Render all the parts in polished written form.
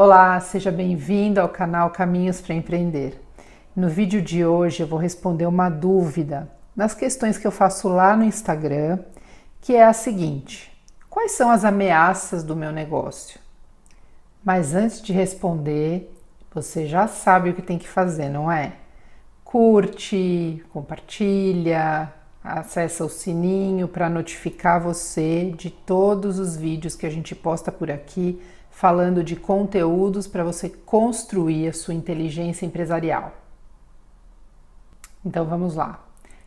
Olá, seja bem-vindo ao canal Caminhos para Empreender. No vídeo de hoje eu vou responder uma dúvida nas questões que eu faço lá no Instagram, que é a seguinte: quais são as ameaças do meu negócio? Mas antes de responder, você já sabe o que tem que fazer, não é? Curte, compartilha, acessa o sininho para notificar você de todos os vídeos que a gente posta por aqui, falando de conteúdos para você construir a sua inteligência empresarial. Então vamos lá.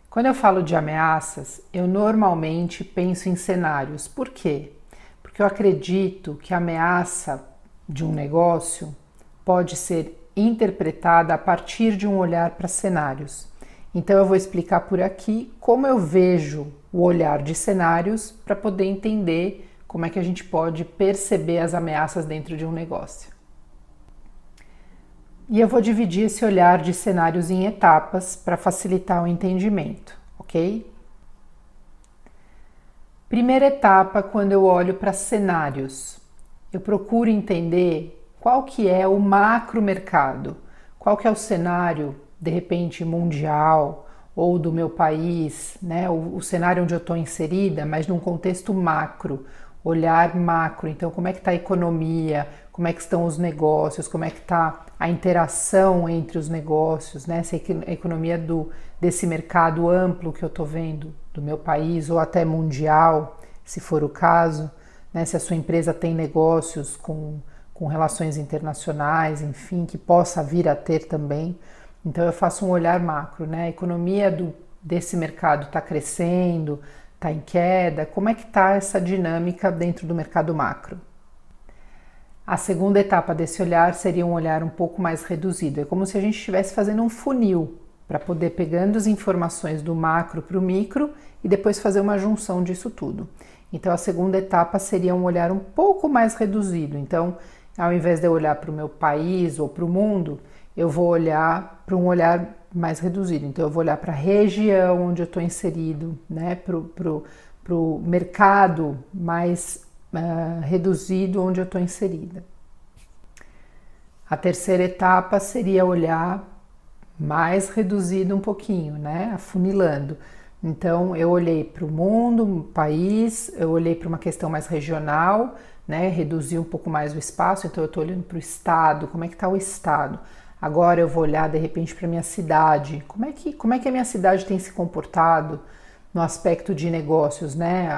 Quando eu falo de ameaças, eu normalmente penso em cenários. Por quê? Porque eu acredito que a ameaça de um negócio pode ser interpretada a partir de um olhar para cenários. Então eu vou explicar por aqui como eu vejo o olhar de cenários para poder entender como é que a gente pode perceber as ameaças dentro de um negócio. E eu vou dividir esse olhar de cenários em etapas para facilitar o entendimento, ok? Primeira etapa, quando eu olho para cenários, eu procuro entender qual que é o macro mercado, qual que é o cenário, de repente, mundial ou do meu país, né? O cenário onde eu estou inserida, mas num contexto macro, olhar macro. Então, como é que está a economia, como é que estão os negócios, como é que está a interação entre os negócios, né? Se a economia desse mercado amplo que eu estou vendo, do meu país ou até mundial, se for o caso, né? Se a sua empresa tem negócios com relações internacionais, enfim, que possa vir a ter também. Então eu faço um olhar macro, né? A economia desse mercado está crescendo, está em queda, como é que está essa dinâmica dentro do mercado macro? A segunda etapa desse olhar seria um olhar um pouco mais reduzido. É como se a gente estivesse fazendo um funil para poder pegando as informações do macro para o micro e depois fazer uma junção disso tudo. Então a segunda etapa seria um olhar um pouco mais reduzido. Então, ao invés de eu olhar para o meu país ou para o mundo, eu vou olhar para um olhar mais reduzido. Então, eu vou olhar para a região onde eu estou inserido, né? Para o mercado mais reduzido onde eu estou inserida. A terceira etapa seria olhar mais reduzido um pouquinho, né? Afunilando. Então, eu olhei para o mundo, o país, eu olhei para uma questão mais regional, né? Reduzir um pouco mais o espaço, então eu estou olhando para o estado, como é que está o estado. Agora eu vou olhar de repente para a minha cidade, como é que a minha cidade tem se comportado no aspecto de negócios, né?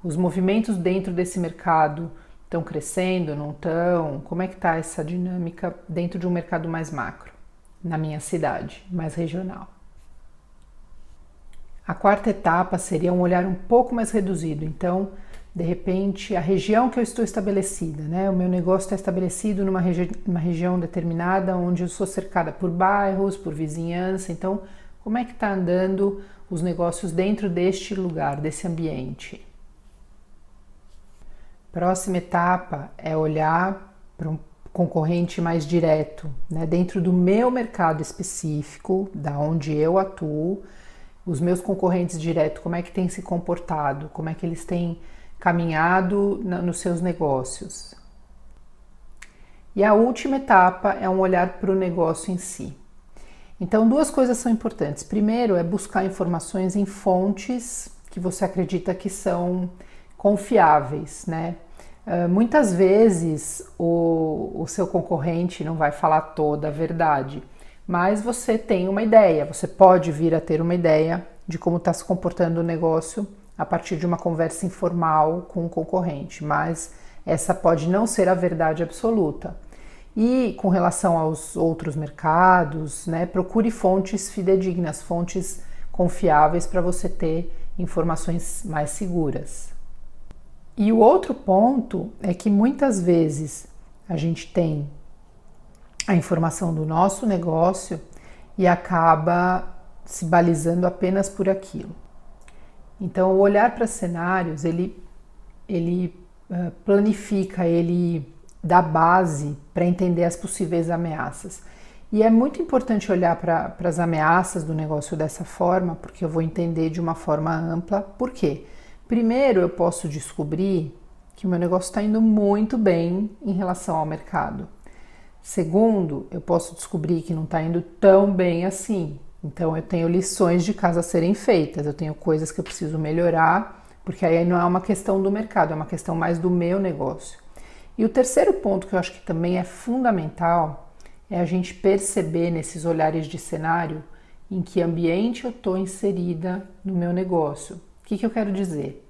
Os movimentos dentro desse mercado estão crescendo, não estão? Como é que está essa dinâmica dentro de um mercado mais macro, na minha cidade, mais regional? A quarta etapa seria um olhar um pouco mais reduzido. Então, de repente, a região que eu estou estabelecida, né? O meu negócio está estabelecido numa região determinada, onde eu sou cercada por bairros, por vizinhança. Então, como é que está andando os negócios dentro deste lugar, desse ambiente? Próxima etapa é olhar para um concorrente mais direto, né? Dentro do meu mercado específico, da onde eu atuo, os meus concorrentes diretos, como é que têm se comportado, como é que eles têm caminhado nos seus negócios. E a última etapa é um olhar para o negócio em si. Então, duas coisas são importantes. Primeiro é buscar informações em fontes que você acredita que são confiáveis, né? Muitas vezes o seu concorrente não vai falar toda a verdade, mas você tem uma ideia, você pode vir a ter uma ideia de como está se comportando o negócio a partir de uma conversa informal com o concorrente, mas essa pode não ser a verdade absoluta. E com relação aos outros mercados, né, procure fontes fidedignas, fontes confiáveis para você ter informações mais seguras. E o outro ponto é que muitas vezes a gente tem a informação do nosso negócio e acaba se balizando apenas por aquilo. Então, o olhar para cenários, ele planifica, ele dá base para entender as possíveis ameaças. E é muito importante olhar para as ameaças do negócio dessa forma, porque eu vou entender de uma forma ampla. Por quê? Primeiro, eu posso descobrir que o meu negócio está indo muito bem em relação ao mercado. Segundo, eu posso descobrir que não está indo tão bem assim. Então, eu tenho lições de casa a serem feitas, eu tenho coisas que eu preciso melhorar, porque aí não é uma questão do mercado, é uma questão mais do meu negócio. E o terceiro ponto que eu acho que também é fundamental é a gente perceber nesses olhares de cenário em que ambiente eu estou inserida no meu negócio. O que eu quero dizer?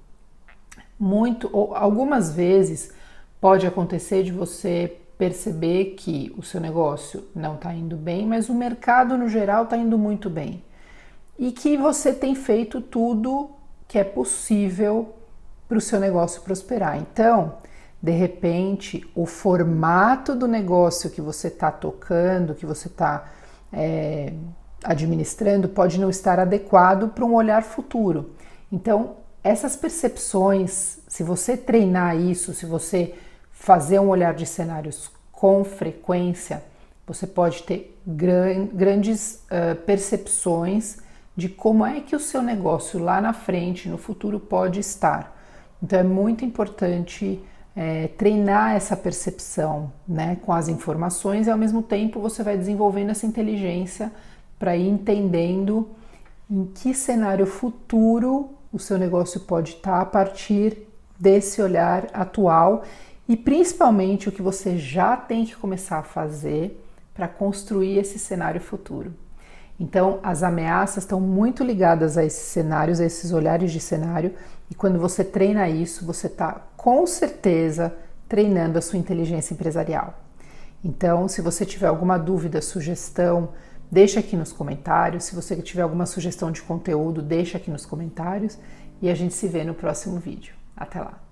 Algumas vezes pode acontecer de você perceber que o seu negócio não está indo bem, mas o mercado no geral está indo muito bem e que você tem feito tudo que é possível para o seu negócio prosperar. Então, de repente, o formato do negócio que você está tocando, que você está administrando, pode não estar adequado para um olhar futuro. Então, essas percepções, se você treinar isso, se você fazer um olhar de cenários com frequência, você pode ter grandes percepções de como é que o seu negócio lá na frente, no futuro, pode estar. Então é muito importante treinar essa percepção, né, com as informações, e ao mesmo tempo você vai desenvolvendo essa inteligência para ir entendendo em que cenário futuro o seu negócio pode estar a partir desse olhar atual e principalmente o que você já tem que começar a fazer para construir esse cenário futuro. Então, as ameaças estão muito ligadas a esses cenários, a esses olhares de cenário, e quando você treina isso, você está com certeza treinando a sua inteligência empresarial. Então, se você tiver alguma dúvida, sugestão, deixa aqui nos comentários. Se você tiver alguma sugestão de conteúdo, deixa aqui nos comentários e a gente se vê no próximo vídeo. Até lá!